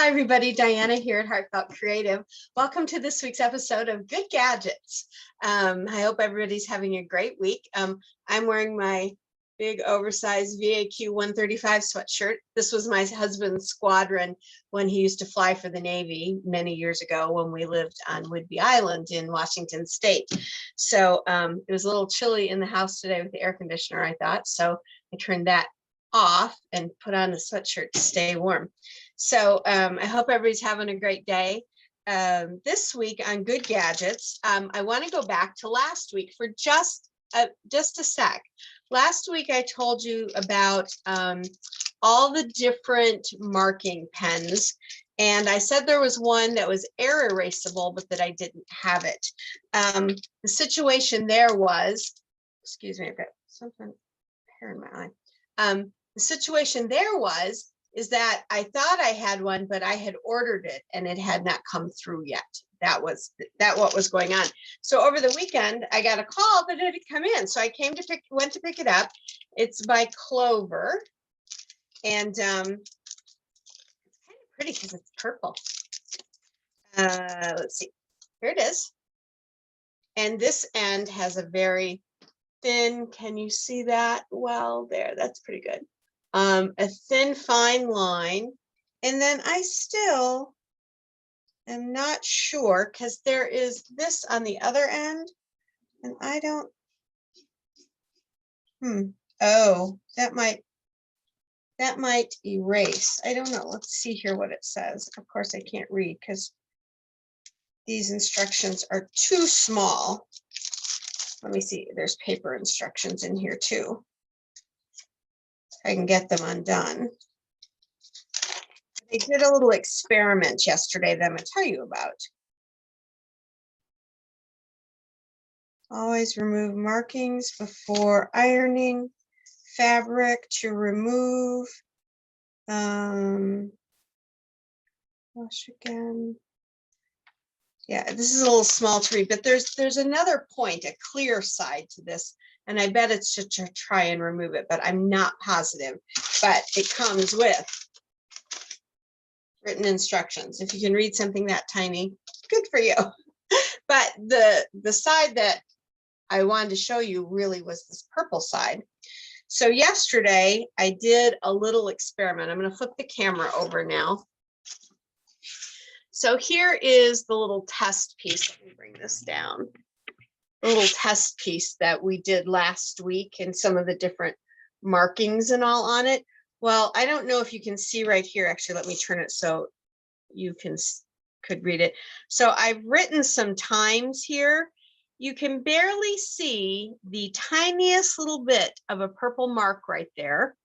Hi, everybody. Diana here at Heartfelt Creative. Welcome to this week's episode of Good Gadgets. I hope everybody's having a great week. I'm wearing my big oversized VAQ 135 sweatshirt. This was my husband's squadron when he used to fly for the Navy many years ago when we lived on Whidbey Island in Washington State. So it was a little chilly in the house today with the air conditioner, I thought. So I turned that off and put on a sweatshirt to stay warm. So I hope everybody's having a great day. This week on Good Gadgets, I want to go back to last week for just a sec. Last week I told you about all the different marking pens, and I said there was one that was air erasable, but that I didn't have it. The situation there was, excuse me, I've got something hair in my eye. The situation there is that I thought I had one, but I had ordered it and it had not come through yet. That what was going on. So over the weekend, I got a call that it had come in. So I went to pick it up. It's by Clover, and it's kind of pretty because it's purple. Let's see, here it is. And this end has a very thin, can you see that? Well, there, that's pretty good. A thin, fine line. And then I still am not sure because there is this on the other end, and I don't, oh, that might erase. I don't know. Let's see here what it says. Of course, I can't read because these instructions are too small. Let me see. There's paper instructions in here too. I can get them undone. They did a little experiment yesterday that I'm going to tell you about. Always remove markings before ironing. Fabric to remove. Wash again. Yeah, this is a little small to read, but there's another point, a clear side to this. And I bet it's to try and remove it, but I'm not positive. But it comes with written instructions. If you can read something that tiny, good for you. But the side that I wanted to show you really was this purple side. So yesterday I did a little experiment. I'm going to flip the camera over now. So here is the little test piece. Let me bring this down. A little test piece that we did last week and some of the different markings and all on it. Well, I don't know if you can see right here. Actually, let me turn it so you could read it. So I've written some times here. You can barely see the tiniest little bit of a purple mark right there.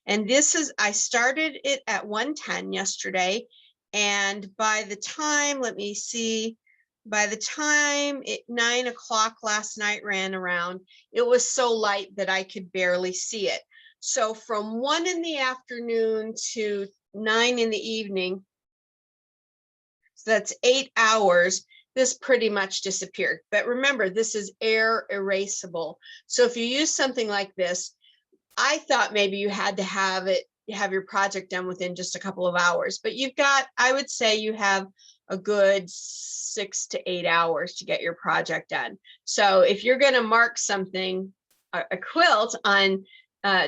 And this is, I started it at 110 yesterday. And by the time, let me see, by the time 9 o'clock last night ran around, it was so light that I could barely see it. So from 1 in the afternoon to 9 in the evening, so that's 8 hours, this pretty much disappeared. But remember, this is air erasable. So if you use something like this, I thought maybe you had to have your project done within just a couple of hours, but you've got, I would say you have a good 6 to 8 hours to get your project done. So if you're going to mark something, a quilt on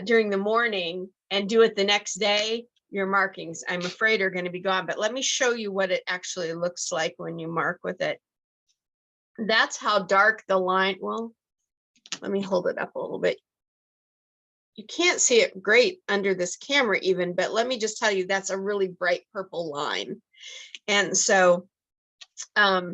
during the morning and do it the next day, your markings, I'm afraid, are going to be gone. But let me show you what it actually looks like when you mark with it. That's how dark the line, well, let me hold it up a little bit. You can't see it great under this camera even, but let me just tell you, that's a really bright purple line. And so I'll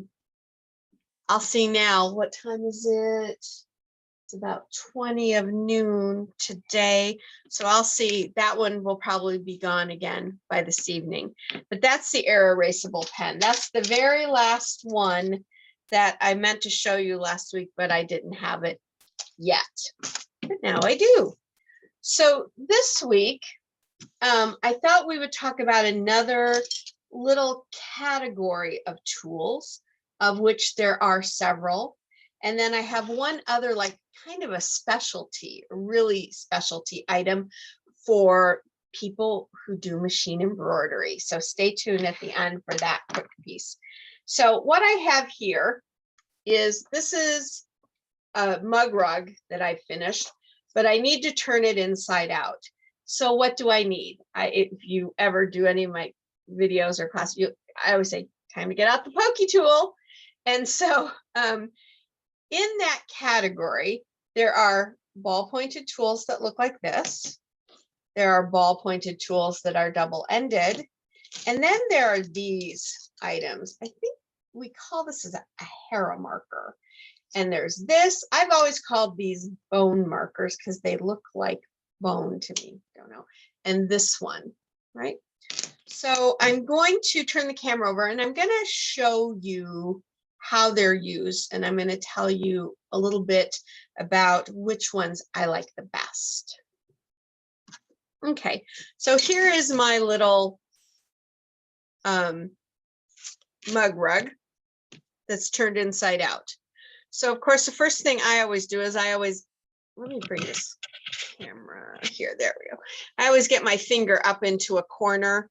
see now, what time is it? It's about 20 of noon today. So I'll see, that one will probably be gone again by this evening. But that's the air erasable pen. That's the very last one that I meant to show you last week, but I didn't have it yet. But now I do. So this week, I thought we would talk about another little category of tools, of which there are several. And then I have one other, like kind of a specialty, a really specialty item for people who do machine embroidery. So stay tuned at the end for that quick piece. So what I have here is, this is a mug rug that I finished, but I need to turn it inside out. So what do I need? If you ever do any of my videos or class, I always say, time to get out the pokey tool. And so in that category, there are ball pointed tools that look like this. There are ball pointed tools that are double ended. And then there are these items. I think we call this as a Hera marker. And there's this. I've always called these bone markers because they look like bone to me. Don't know. And this one, right? So I'm going to turn the camera over and I'm going to show you how they're used. And I'm going to tell you a little bit about which ones I like the best. Okay, so here is my little mug rug that's turned inside out. So of course, the first thing I always do is let me bring this camera here. There we go. I always get my finger up into a corner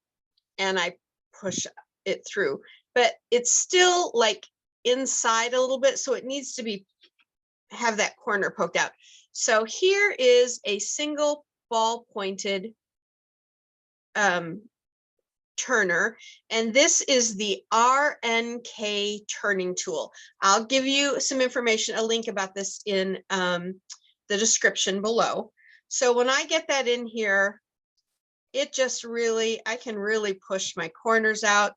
and I push it through, but it's still like inside a little bit. So it needs to have that corner poked out. So here is a single ball pointed turner, and this is the RNK turning tool. I'll give you some information, a link about this in the description below. So when I get that in here, it just really, I can really push my corners out.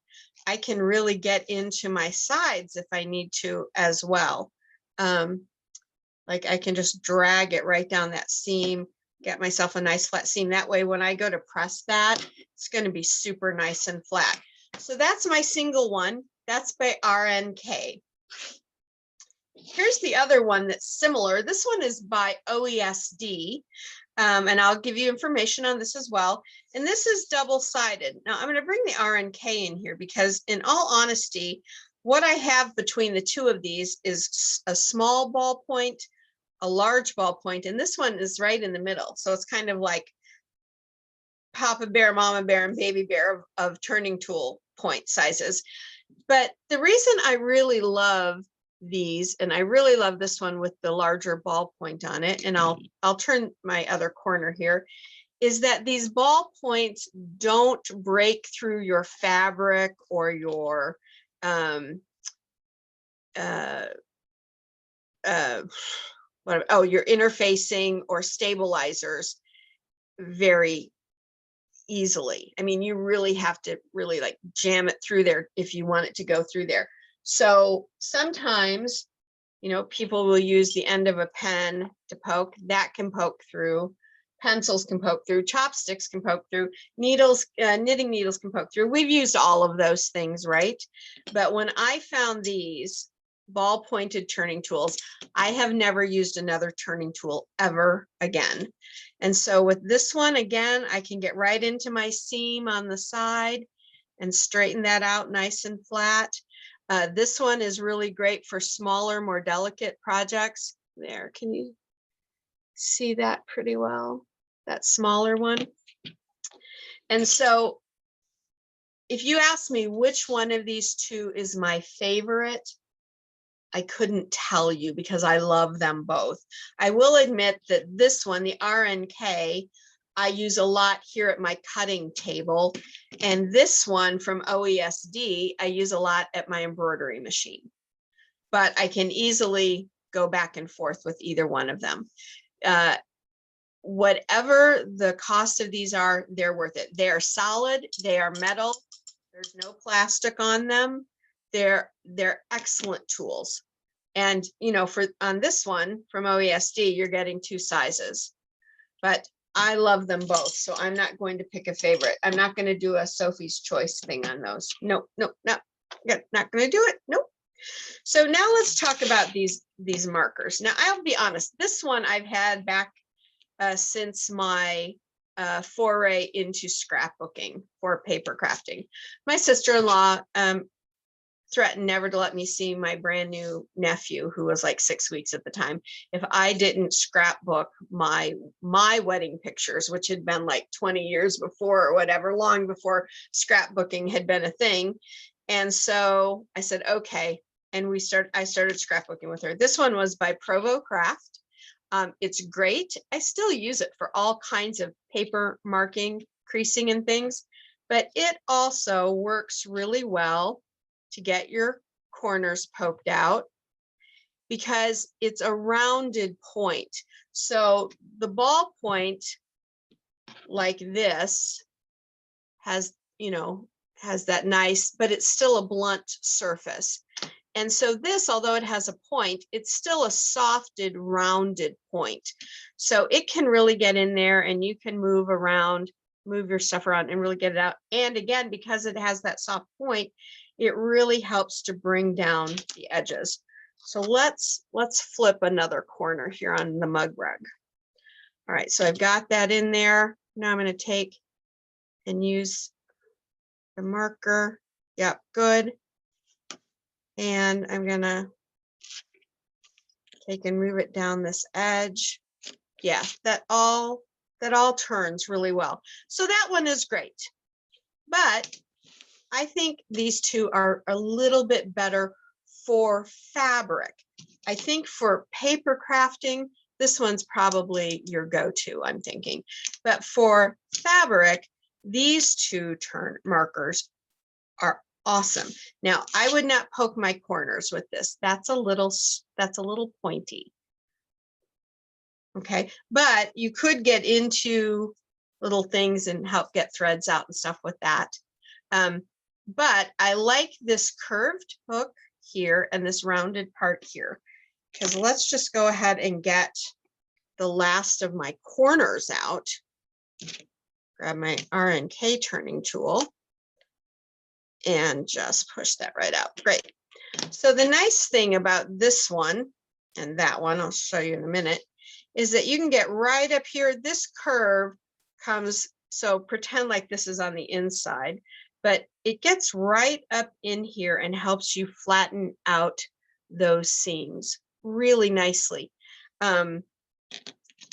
I can really get into my sides if I need to as well. Like I can just drag it right down that seam, get myself a nice flat seam. That way, when I go to press that, it's going to be super nice and flat. So that's my single one. That's by RNK. Here's the other one that's similar. This one is by OESD. And I'll give you information on this as well. And this is double-sided. Now I'm going to bring the RNK in here because in all honesty, what I have between the two of these is a small ball point, a large ball point, and this one is right in the middle. So it's kind of like Papa Bear, Mama Bear, and Baby Bear of turning tool point sizes. But the reason I really love these, and I really love this one with the larger ball point on it, and I'll turn my other corner here, is that these ball points don't break through your fabric or your your interfacing or stabilizers very easily. I mean, you really have to really like jam it through there if you want it to go through there. So sometimes, you know, people will use the end of a pen to poke. That can poke through. Pencils can poke through. Chopsticks can poke through. Needles, knitting needles can poke through. We've used all of those things, right? But when I found these ball pointed turning tools, I have never used another turning tool ever again. And so with this one, again, I can get right into my seam on the side and straighten that out nice and flat. This one is really great for smaller, more delicate projects. There, can you see that pretty well? That smaller one. And so if you ask me which one of these two is my favorite, I couldn't tell you because I love them both. I will admit that this one, the RNK, I use a lot here at my cutting table. And this one from OESD, I use a lot at my embroidery machine. But I can easily go back and forth with either one of them. Whatever the cost of these are, they're worth it. They are solid, they are metal, there's no plastic on them. They're excellent tools. And you know, on this one from OESD, you're getting 2 sizes. But I love them both, so I'm not going to pick a favorite. I'm not going to do a Sophie's Choice thing on those. Nope, not going to do it. Nope. So now let's talk about these markers. Now I'll be honest, this one I've had back since my foray into scrapbooking for paper crafting. My sister-in-law threatened never to let me see my brand new nephew, who was like 6 weeks at the time, if I didn't scrapbook my wedding pictures, which had been like 20 years before or whatever, long before scrapbooking had been a thing. And so I said, okay. And I started scrapbooking with her. This one was by Provo Craft. It's great. I still use it for all kinds of paper marking, creasing and things, but it also works really well to get your corners poked out because it's a rounded point. So the ball point like this has, has that nice, but it's still a blunt surface. And so this, although it has a point, it's still a softed, rounded point. So it can really get in there and you can move around, move your stuff around and really get it out. And again, because it has that soft point, it really helps to bring down the edges. So let's flip another corner here on the mug rug. All right, so I've got that in there. Now I'm going to take and use the marker. Yep, good. And I'm going to take and move it down this edge. Yeah, that all turns really well. So that one is great. But I think these two are a little bit better for fabric. I think for paper crafting, this one's probably your go-to, I'm thinking. But for fabric, these two turn markers are awesome. Now, I would not poke my corners with this. That's a little pointy. Okay, but you could get into little things and help get threads out and stuff with that. But I like this curved hook here and this rounded part here, because let's just go ahead and get the last of my corners out. Grab my RNK turning tool and just push that right out. Great. So the nice thing about this one and that one, I'll show you in a minute, is that you can get right up here. This curve comes, so pretend like this is on the inside, but it gets right up in here and helps you flatten out those seams really nicely.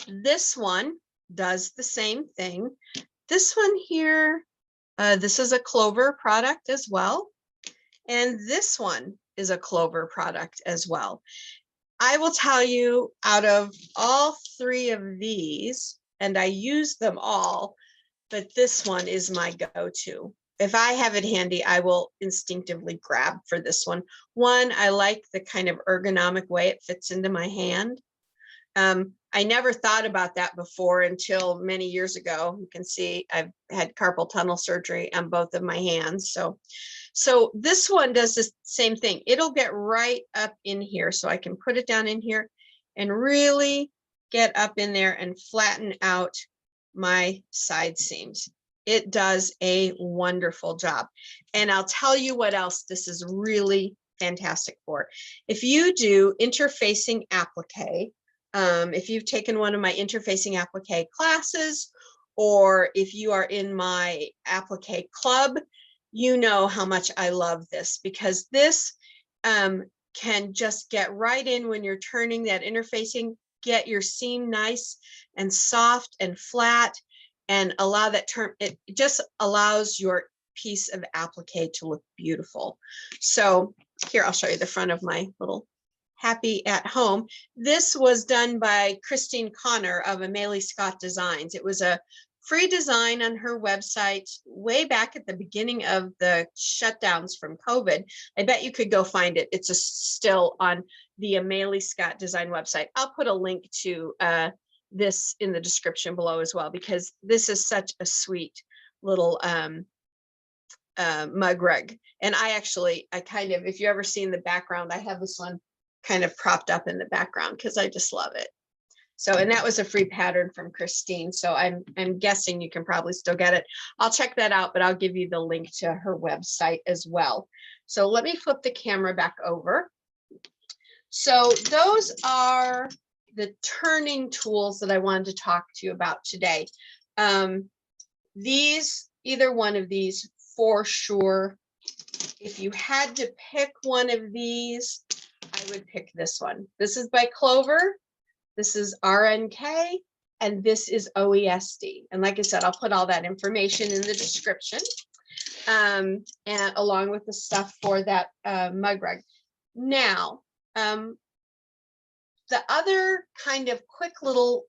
This one does the same thing. This one here, this is a Clover product as well. And this one is a Clover product as well. I will tell you, out of all three of these, and I use them all, but this one is my go-to. If I have it handy, I will instinctively grab for this one. One, I like the kind of ergonomic way it fits into my hand. I never thought about that before until many years ago. You can see I've had carpal tunnel surgery on both of my hands. So this one does the same thing. It'll get right up in here. So I can put it down in here and really get up in there and flatten out my side seams. It does a wonderful job. And I'll tell you what else this is really fantastic for. If you do interfacing applique, if you've taken one of my interfacing applique classes, or if you are in my applique club, you know how much I love this, because this can just get right in when you're turning that interfacing, get your seam nice and soft and flat, and allow that turn. It just allows your piece of applique to look beautiful. So here, I'll show you the front of my little Happy at Home. This was done by Christine Connor of Amelie Scott Designs. It was a free design on her website way back at the beginning of the shutdowns from COVID. I bet you could go find it. It's still on the Amelie Scott Design website. I'll put a link to this in the description below as well, because this is such a sweet little mug rug. And I kind of, if you ever seen the background, I have this one kind of propped up in the background because I just love it. So, and that was a free pattern from Christine. So I'm guessing you can probably still get it. I'll check that out, but I'll give you the link to her website as well. So let me flip the camera back over. So those are the turning tools that I wanted to talk to you about today. Either one of these for sure if you had to pick one of these, I would pick this one. This is by Clover. This is RNK, and this is OESD. And like I said, I'll put all that information in the description, and along with the stuff for that mug rug. Now, the other kind of quick little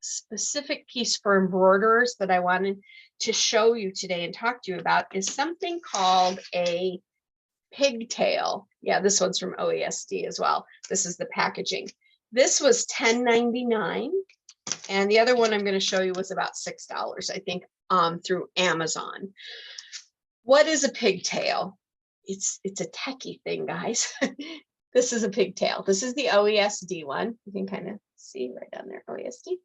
specific piece for embroiderers that I wanted to show you today and talk to you about is something called a pigtail. Yeah, this one's from OESD as well. This is the packaging. This was $10.99, and the other one I'm going to show you was about $6, I think, through Amazon. What is a pigtail? It's a techie thing, guys. This is a pigtail. This is the OESD one. You can kind of see right down there, OESD.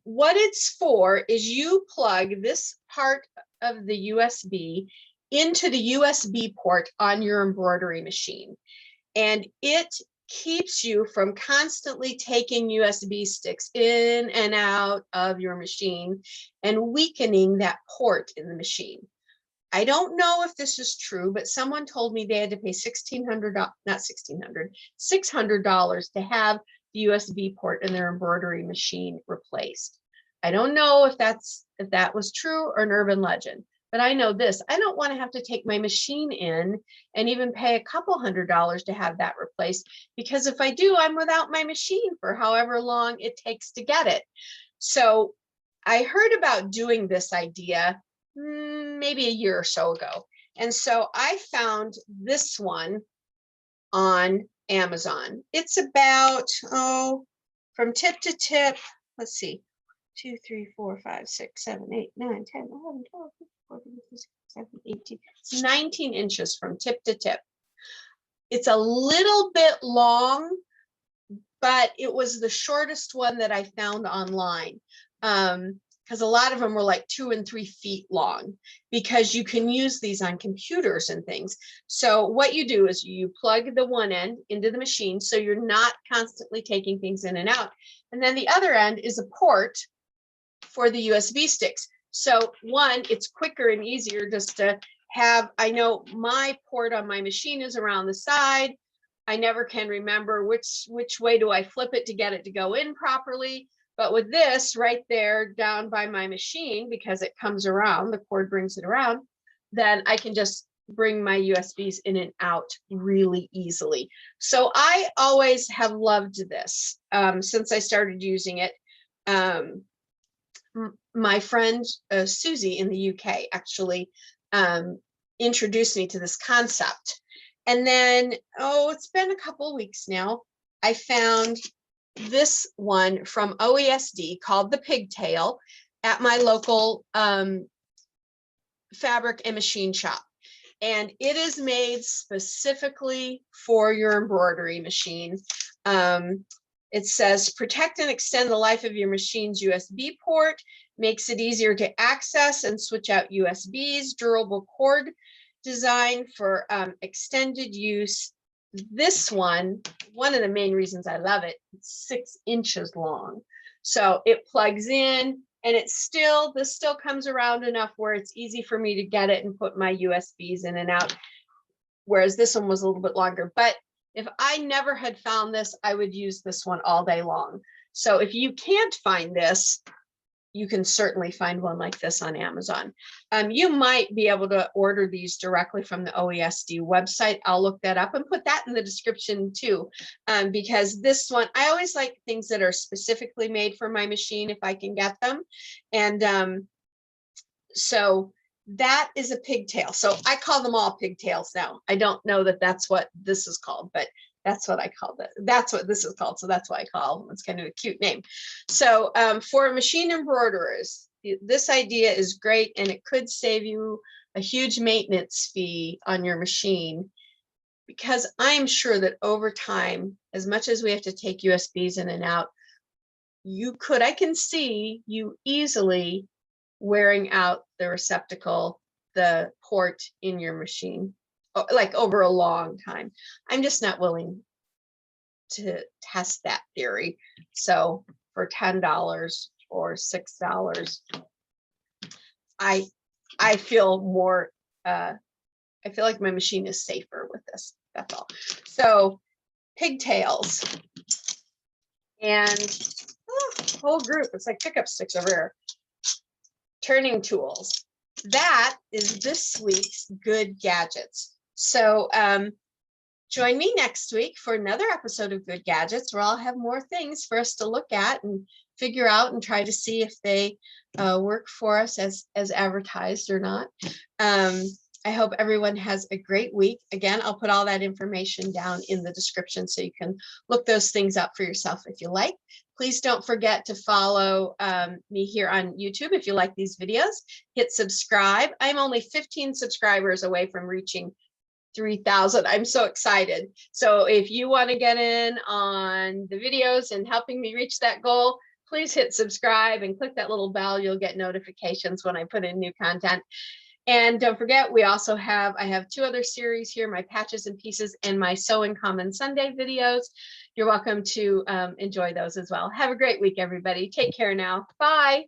What it's for is you plug this part of the USB into the USB port on your embroidery machine, and it keeps you from constantly taking USB sticks in and out of your machine and weakening that port in the machine. I don't know if this is true, but someone told me they had to pay $600 to have the USB port in their embroidery machine replaced. I don't know if that was true or an urban legend, but I know this. I don't want to have to take my machine in and even pay a couple $100 to have that replaced, because if I do, I'm without my machine for however long it takes to get it. So I heard about doing this idea maybe a year or so ago. And so I found this one on Amazon. It's about, from tip to tip, let's see, 2, 3, 4, 5, 6, 7, 8, 9, 10, 11, 12, 14, 15, 16, 17, 18. It's 19 inches from tip to tip. It's a little bit long, but it was the shortest one that I found online. Because a lot of them were like 2 and 3 feet long, because you can use these on computers and things. So what you do is you plug the one end into the machine, so you're not constantly taking things in and out. And then the other end is a port for the USB sticks. So one, it's quicker and easier just to have, I know my port on my machine is around the side. I never can remember which way do I flip it to get it to go in properly. But with this right there down by my machine, because it comes around, the cord brings it around, then I can just bring my USBs in and out really easily. So I always have loved this since I started using it. My friend Susie in the UK actually introduced me to this concept. And then, it's been a couple of weeks now, I found this one from OESD called the Pigtail at my local fabric and machine shop. And it is made specifically for your embroidery machine. It says, protect and extend the life of your machine's USB port, makes it easier to access and switch out USBs, durable cord design for extended use. This one of the main reasons I love it, it's 6 inches long. So it plugs in, and this still comes around enough where it's easy for me to get it and put my USBs in and out. Whereas this one was a little bit longer. But if I never had found this, I would use this one all day long. So if you can't find this, you can certainly find one like this on Amazon. You might be able to order these directly from the OESD website. I'll look that up and put that in the description too, because this one, I always like things that are specifically made for my machine if I can get them. And so that is a pigtail. So I call them all pigtails now. I don't know that that's what this is called, but that's what I call it. That's what this is called. So that's why I call them. It's kind of a cute name. So for machine embroiderers, this idea is great, and it could save you a huge maintenance fee on your machine, because I'm sure that over time, as much as we have to take USBs in and out, I can see you easily wearing out the receptacle, the port in your machine, like over a long time. I'm just not willing to test that theory. So for $10 or $6, I I feel more, I feel like my machine is safer with this. That's all. So pigtails and whole group. It's like pickup sticks over here. Turning tools. That is this week's Good Gadgets. So join me next week for another episode of Good Gadgets, where I'll have more things for us to look at and figure out and try to see if they work for us as advertised or not. I hope everyone has a great week. Again, I'll put all that information down in the description so you can look those things up for yourself if you like. Please don't forget to follow me here on YouTube if you like these videos. Hit subscribe. I'm only 15 subscribers away from reaching 3,000. I'm so excited. So if you want to get in on the videos and helping me reach that goal, please hit subscribe and click that little bell. You'll get notifications when I put in new content. And don't forget, I have 2 other series here, my Patches and Pieces and my Sew in Common Sunday videos. You're welcome to enjoy those as well. Have a great week, everybody. Take care now. Bye.